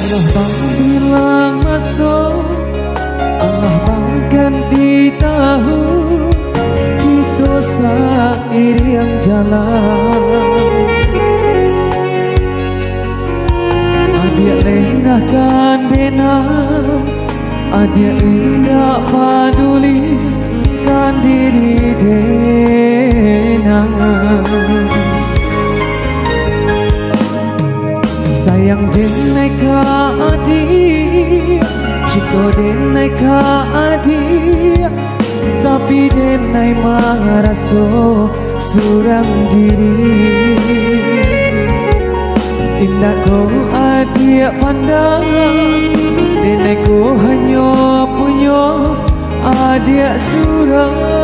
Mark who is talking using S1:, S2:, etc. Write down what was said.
S1: Allah bang bilang masuk, Allah bang ganti tahu, kita seiring jalan. Adia lengahkan denam, adia indah paduli kan diri denam. Sayang denai ka adik, ciko denai ka adik, tapi denai maraso surang diri. Indah ko adik pandang, denai ko hanya punya adik surang.